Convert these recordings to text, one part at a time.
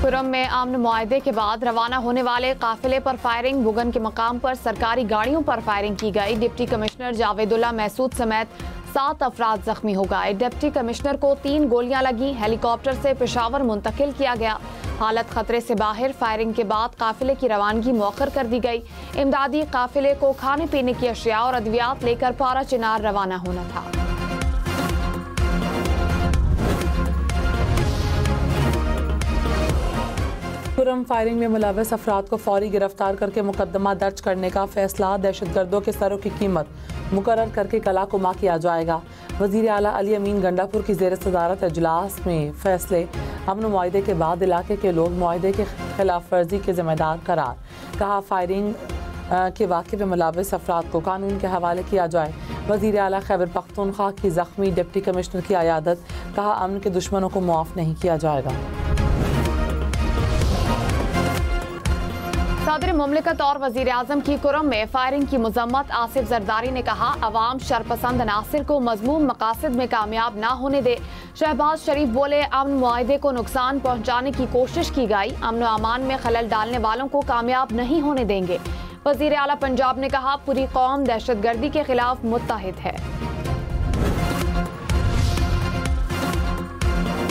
खुर्रम में अमन मुआहदे के बाद रवाना होने वाले काफिले पर फायरिंग। बुगन के मकाम पर सरकारी गाड़ियों पर फायरिंग की गई। डिप्टी कमिश्नर जावेदुल्ला महसूद समेत 7 अफराद जख्मी हो गए। डिप्टी कमिश्नर को 3 गोलियां लगी। हेलीकॉप्टर से पेशावर मुंतकिल किया गया। हालत खतरे से बाहर। फायरिंग के बाद काफिले की रवानगी मौखर कर दी गई। इमदादी काफिले को खाने पीने की अशिया और अद्वियात लेकर पारा चिनार रवाना होना था। खुर्रम फायरिंग में मुलव्वस अफराद को फौरी गिरफ्तार करके मुकदमा दर्ज करने का फैसला। दहशतगर्दों के सरों की कीमत मुकर्रर करके कलाकुमा किया जाएगा। वज़ीर आला अली अमीन गंडापुर की ज़ेर सदारत इजलास में फैसले। अमन मुआहदे के बाद इलाके के लोग मुआहदे के खिलाफ वर्जी के जिम्मेदार करार। कहा फायरिंग के वाक़े में मुलव्वस अफराद को कानून के हवाले किया जाए। वज़ीर आला खैबर पख्तूनख्वा की ज़ख्मी डिप्टी कमिश्नर की अयादत। कहा अमन के दुश्मनों को मुआफ़ नहीं किया जाएगा। सदर मुमलिकत और वज़ीर आज़म की खुर्रम में फायरिंग की मज़म्मत। आसिफ जरदारी ने कहा अवाम शरपसंद अनासिर को मज़मूम मकासद में कामयाब ना होने दे। शहबाज शरीफ बोले अमन मुआहदे को नुकसान पहुँचाने की कोशिश की गई। अमन अमान में खलल डालने वालों को कामयाब नहीं होने देंगे। वज़ीर आला पंजाब ने कहा पूरी कौम दहशतगर्दी के खिलाफ मुत्तहिद है।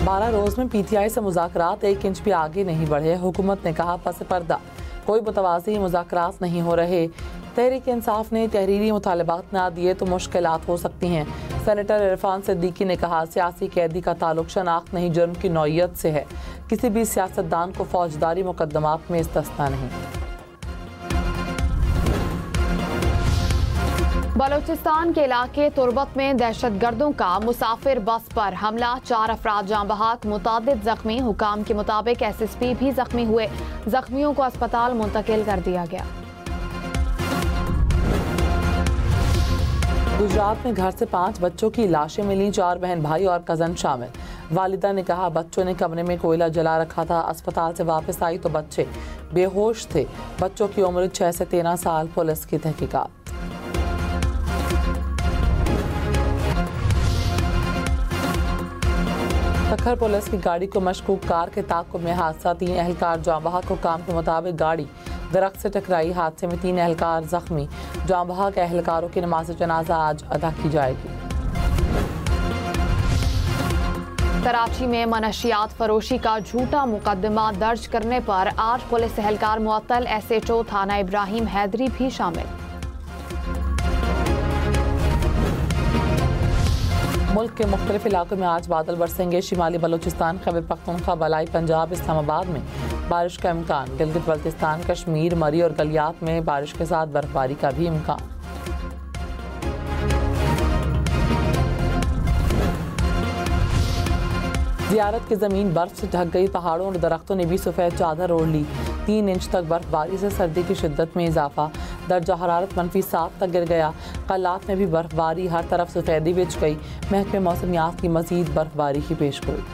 12 रोज़ में PTI से मुज़ाकरात 1 इंच भी आगे नहीं बढ़े। हुकूमत ने कहा पस पर्दा कोई मुतवाज़ी मुज़ाकरात नहीं हो रहे। तहरीक इंसाफ ने तहरीरी मुतालबात ना दिए तो मुश्किलात हो सकती हैं। सेनेटर इरफान सिद्दीकी ने कहा सियासी कैदी का ताल्लुक शनाख्त नहीं जुर्म की नौइयत से है। किसी भी सियासतदान को फौजदारी मुकदमात में इस्तिस्ना नहीं। बलोचिस्तान के इलाके तुर्बत में दहशतगर्दों का मुसाफिर बस पर हमला। 4 अफराद जाँ बहक, मुतादिद जख्मी। हुकाम के मुताबिक SSP भी जख्मी हुए। जख्मियों को अस्पताल मुंतकिल कर दिया गया। गुजरात में घर से 5 बच्चों की लाशें मिली। 4 बहन भाई और कजन शामिल। वालिदा ने कहा बच्चों ने कमरे में कोयला जला रखा था। अस्पताल से वापस आई तो बच्चे बेहोश थे। बच्चों की उम्र 6 से 13 साल। पुलिस की तहकीकात। तखर पुलिस की गाड़ी को मशकूक कार के ताक़ुब में हादसा। 3 एहलकार जाँ बहक। हुकाम के मुताबिक गाड़ी दरख्त से टकराई। हादसे में 3 एहलकार जख्मी। जाँ बहक एहलकारों की नमाज जनाजा आज अदा की जाएगी। कराची में मनशियात फरोशी का झूठा मुकदमा दर्ज करने पर 8 पुलिस एहलकार मुअत्तल। SHO थाना इब्राहिम हैदरी भी शामिल। मुल्क के मुख्तलिफ इलाकों में आज बादल बरसेंगे। शिमाली बलोचिस्तान, खैबर पख्तूनख्वा, बलाई पंजाब, इस्लामाबाद में बारिश का इम्कान। गिलगित बल्तिस्तान, कश्मीर, मरी और गलियात में बारिश के साथ बर्फबारी का भी इम्कान। ज़ियारत की ज़मीन बर्फ से ढक गई। पहाड़ों और दरख्तों ने भी सफ़ेद चादर ओढ़ ली। 3 इंच तक बर्फबारी से सर्दी की शिद्दत में इजाफा। दर्जा हरारत -7 तक गिर गया। कलात में भी बर्फबारी। हर तरफ सफ़ेदी बिछ गई। महकमे मौसमियात की मज़ीद बर्फबारी की पेशगोई।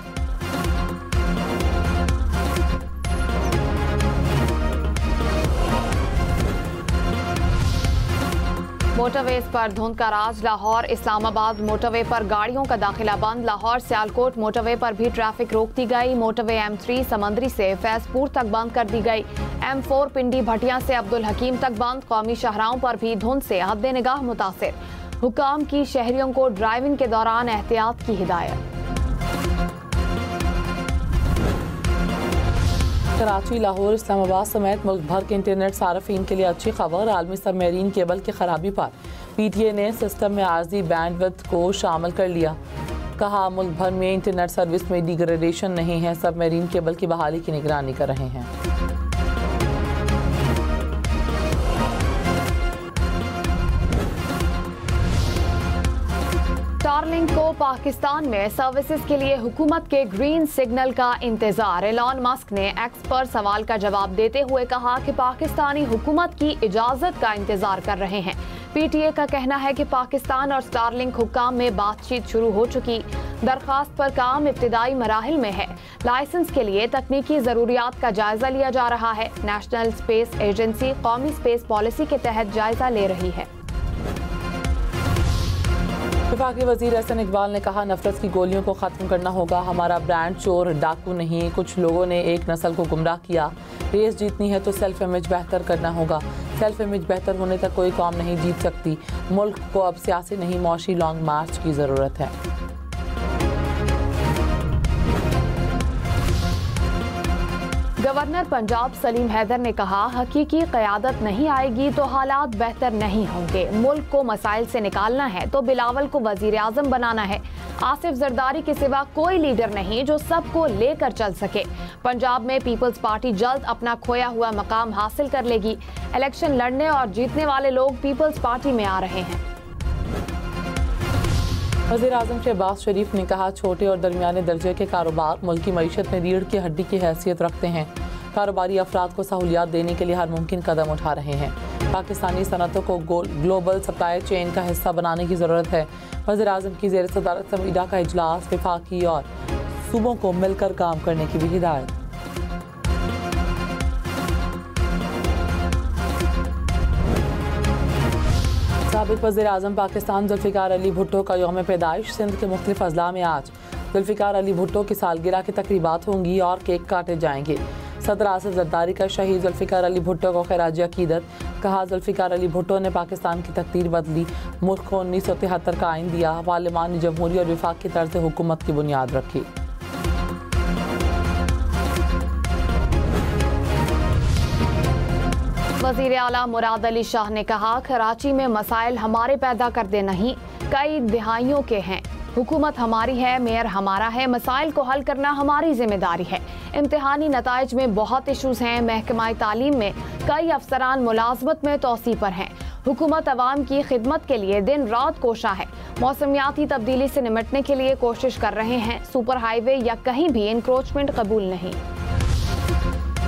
मोटरवेज पर धुंध का राज। लाहौर इस्लामाबाद मोटरवे पर गाड़ियों का दाखिला बंद। लाहौर सियालकोट मोटरवे पर भी ट्रैफिक रोक दी गई। मोटरवे M3 समंदरी से फैजपुर तक बंद कर दी गई। M4 पिंडी भटिया से अब्दुल हकीम तक बंद। कौमी शाहराहों पर भी धुंध से हद निगाह मुतासिर। हुकाम की शहरियों को ड्राइविंग के दौरान एहतियात की हिदायत। कराची, लाहौर, इस्लामाबाद समेत मुल्क भर के इंटरनेट सार्फिन के लिए अच्छी खबर। आलमी सबमरीन केबल की खराबी पर PTA ने सिस्टम में आर्जी बैंडविड्थ को शामिल कर लिया। कहा मुल्क भर में इंटरनेट सर्विस में डिग्रेडेशन नहीं है। सबमरीन केबल की बहाली की निगरानी कर रहे हैं। स्टारलिंक को पाकिस्तान में सर्विसेज के लिए हुकूमत के ग्रीन सिग्नल का इंतजार। एलॉन मस्क ने एक्स पर सवाल का जवाब देते हुए कहा कि पाकिस्तानी हुकूमत की इजाजत का इंतजार कर रहे हैं। PTA का कहना है कि पाकिस्तान और स्टारलिंक हुक्काम में बातचीत शुरू हो चुकी। दरखास्त पर काम इब्तिदाई मराहिल में है। लाइसेंस के लिए तकनीकी जरूरियात का जायजा लिया जा रहा है। नेशनल स्पेस एजेंसी कौमी स्पेस पॉलिसी के तहत जायजा ले रही है। वफाकी वजीर एहसन इकबाल ने कहा, नफरत की गोलियों को ख़त्म करना होगा। हमारा ब्रांड चोर डाकू नहीं। कुछ लोगों ने एक नस्ल को गुमराह किया। रेस जीतनी है तो सेल्फ इमेज बेहतर करना होगा। सेल्फ इमेज बेहतर होने तक कोई कौम नहीं जीत सकती। मुल्क को अब सियासी नहीं मौशी लॉन्ग मार्च की ज़रूरत है। गवर्नर पंजाब सलीम हैदर ने कहा, हकीकी क़यादत नहीं आएगी तो हालात बेहतर नहीं होंगे। मुल्क को मसाइल से निकालना है तो बिलावल को वजीर आज़म बनाना है। आसिफ जरदारी के सिवा कोई लीडर नहीं जो सबको लेकर चल सके। पंजाब में पीपल्स पार्टी जल्द अपना खोया हुआ मकाम हासिल कर लेगी। इलेक्शन लड़ने और जीतने वाले लोग पीपल्स पार्टी में आ रहे हैं। वज़ीर आज़म शहबाज शरीफ ने कहा, छोटे और दरमियाने दर्जे के कारोबार मुल्क की मईशत में रीढ़ की हड्डी की हैसियत रखते हैं। कारोबारी अफराद को सहूलियात देने के लिए हर मुमकिन कदम उठा रहे हैं। पाकिस्तानी सनतों को ग्लोबल सप्लाई चेन का हिस्सा बनाने की ज़रूरत है। वज़ीर आज़म की ज़ेर सदारत संविदा का इजलास, वफाकी और सूबों को मिलकर काम करने की भी हिदायत। साबिक वज़ीर आज़म पाकिस्तान जुल्फ़िकार अली भुट्टो का यौम पैदाइश। सिंध के मुख्तलिफ अजला में आज जुल्फ़िकार अली भुट्टो की सालगिरह की तकरीबात होंगी और केक काटे जाएंगे। सदर आसिफ जरदारी का शहीद जुल्फ़िकार अली भुट्टो को खिराज अकीदत। कहा, जुल्फ़िकार अली भुट्टो ने पाकिस्तान की तकदीर बदली। मुल्क को 1973 का आइन दिया। पार्लिमानी जमहूरी और विफाक की तर्ज हुकूमत की बुनियाद रखी। वज़ीर आला मुराद अली शाह ने कहा, कराची में मसाइल हमारे पैदा करते नहीं, कई दिहाइयों के हैं। हुकूमत हमारी है, मेयर हमारा है, मसाइल को हल करना हमारी जिम्मेदारी है। इम्तिहानी नताइज में बहुत इशूज़ हैं। महकमा तालीम में कई अफसरान मुलाजमत में तोसी पर हैं। हुकूमत अवाम की खिदमत के लिए दिन रात कोशा है। मौसमियाती तब्दीली से निपटने के लिए कोशिश कर रहे हैं। सुपर हाईवे या कहीं भी इंक्रोचमेंट कबूल नहीं।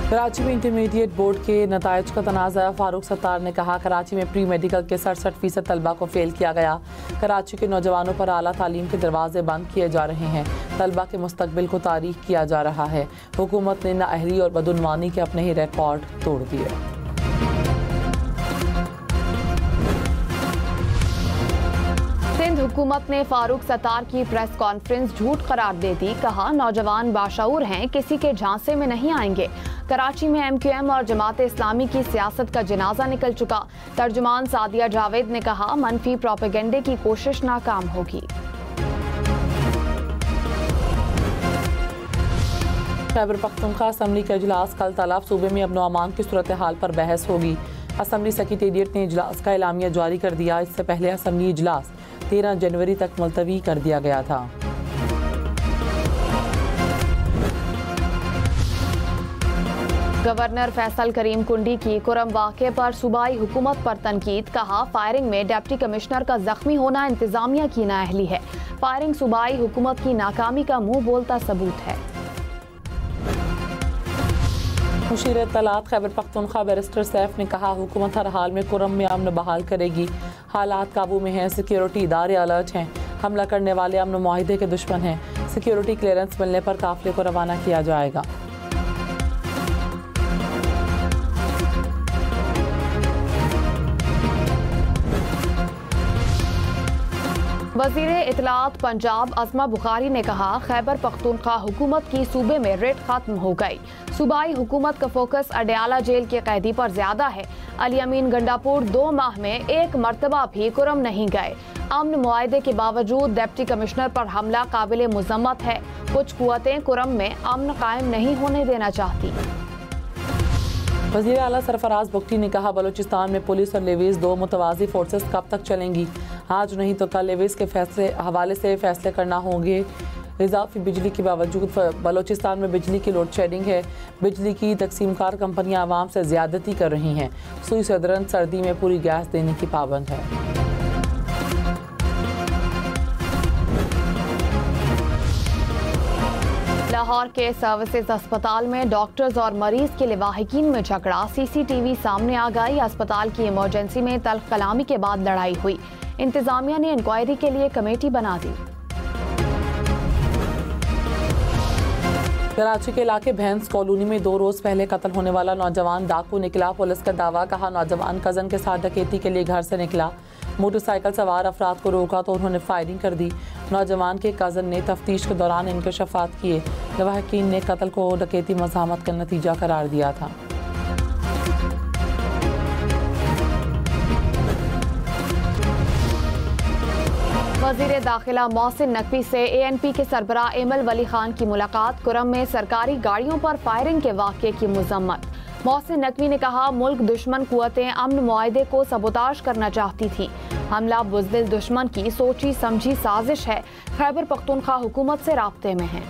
कराची में इंटरमीडिएट बोर्ड के नताइज का तनाज़ा। फारूक सत्तार ने कहा, कराची में प्री मेडिकल के 67% तलबा को फेल किया गया। कराची के नौजवानों पर आला तालीम के दरवाजे बंद किए जा रहे हैं। तलबा के मुस्तकबिल को तारीख किया जा रहा है। हुकूमत ने नाअहली और बदउनवानी के अपने ही रिकॉर्ड तोड़ दिए। सिंध हुकूमत ने फारूक सत्तार की प्रेस कॉन्फ्रेंस झूठ करार दे दी। कहा, नौजवान बाशऊर हैं, किसी के झांसे में नहीं आएंगे। कराची में MQM और जमात इस्लामी की सियासत का जनाजा निकल चुका। तर्जुमान सादिया जावेद ने कहा, मनफी प्रोपेगेंडे की कोशिश नाकाम होगी। खैबर पख्तूनख्वा असम्बली का इजलास कल तलब। सूबे में अमन अमान की सूरत हाल पर बहस होगी। असम्बली सेक्रेटेरिएट ने इजलास का एलामिया जारी कर दिया। इससे पहले असम्बली इजलास 13 जनवरी तक मुलतवी कर दिया गया था। गवर्नर फैसल करीम कुंडी की कुरम वाक़े पर सूबाई हुकूमत पर तनकीद। कहा, फायरिंग में डिप्टी कमिश्नर का जख्मी होना इंतजामिया की नाअहली है। फायरिंग सूबाई हुकूमत की नाकामी का मुंह बोलता सबूत है। मुशीर इत्तलात खैबर पख्तूनख्वा बैरिस्टर सैफ ने कहा, हुकूमत हर हाल में कुरम में अमन बहाल करेगी। हालात काबू में हैं। सिक्योरिटी इदारे अलर्ट हैं। हमला करने वाले अमन मुआहिदे के दुश्मन हैं। सिक्योरिटी क्लियरेंस मिलने पर काफिले को रवाना किया जाएगा। वज़ीर इत्तलात पंजाब अज़मा बुखारी ने कहा, खैबर पख्तूनख्वा हुकूमत की सूबे में रिट खत्म हो गई। सूबाई हुकूमत का फोकस अडयाला जेल के कैदी पर ज्यादा है। अली अमीन गंडापुर 2 माह में एक मरतबा भी कुरम नहीं गए। अमन मुआहदे के बावजूद डिप्टी कमिश्नर पर हमला काबिल मुज़म्मत है। कुछ कुव्वतें कुरम में अमन कायम नहीं होने देना चाहती। वज़ीर आला सरफराज बुगटी ने कहा, बलूचिस्तान में पुलिस और लेवीज 2 मुतवाज़ी फोर्सेस कब तक चलेंगी? आज नहीं तो कल लेवीज के हवाले से फैसले करना होंगे। इजाफी बिजली के बावजूद बलूचिस्तान में बिजली की लोड शेडिंग है। बिजली की तकसीमकार कंपनियां आवाम से ज्यादती कर रही हैं। सुई सदरन सर्दी में पूरी गैस देने की पाबंद है। लाहौर के सर्विसेज अस्पताल में डॉक्टर्स और मरीज के लिवाहिकीन में झगड़ा। CCTV सामने आ गई। अस्पताल की इमरजेंसी में तल्ख कलामी के बाद लड़ाई हुई। इंतजामिया ने इंक्वायरी के लिए कमेटी बना दी। कराची के इलाके भैंस कॉलोनी में 2 रोज पहले कत्ल होने वाला नौजवान डाकू निकला। पुलिस का दावा। कहा, नौजवान कजन के साथ डकैती के लिए घर से निकला। मोटरसाइकिल सवार अफराद को रोका तो उन्होंने फायरिंग कर दी। नौजवान के कज़न ने तफ्तीश के दौरान इंकशाफात किए। लवाहकीन ने कत्ल को डकैती मज़ामत का नतीजा करार दिया था। वज़ीर दाखिला मोहसिन नकवी से ANP के सरबराह एमल वली खान की मुलाकात। कुरम में सरकारी गाड़ियों पर फायरिंग के वाक़े की मज़म्मत। मोहसिन नकवी ने कहा, मुल्क दुश्मन कुव्वतें अमन मुआहदे को सबोताश करना चाहती थी। हमला बुज़दिल दुश्मन की सोची समझी साजिश है। खैबर पख्तूनख्वा हुकूमत से राब्ते में है।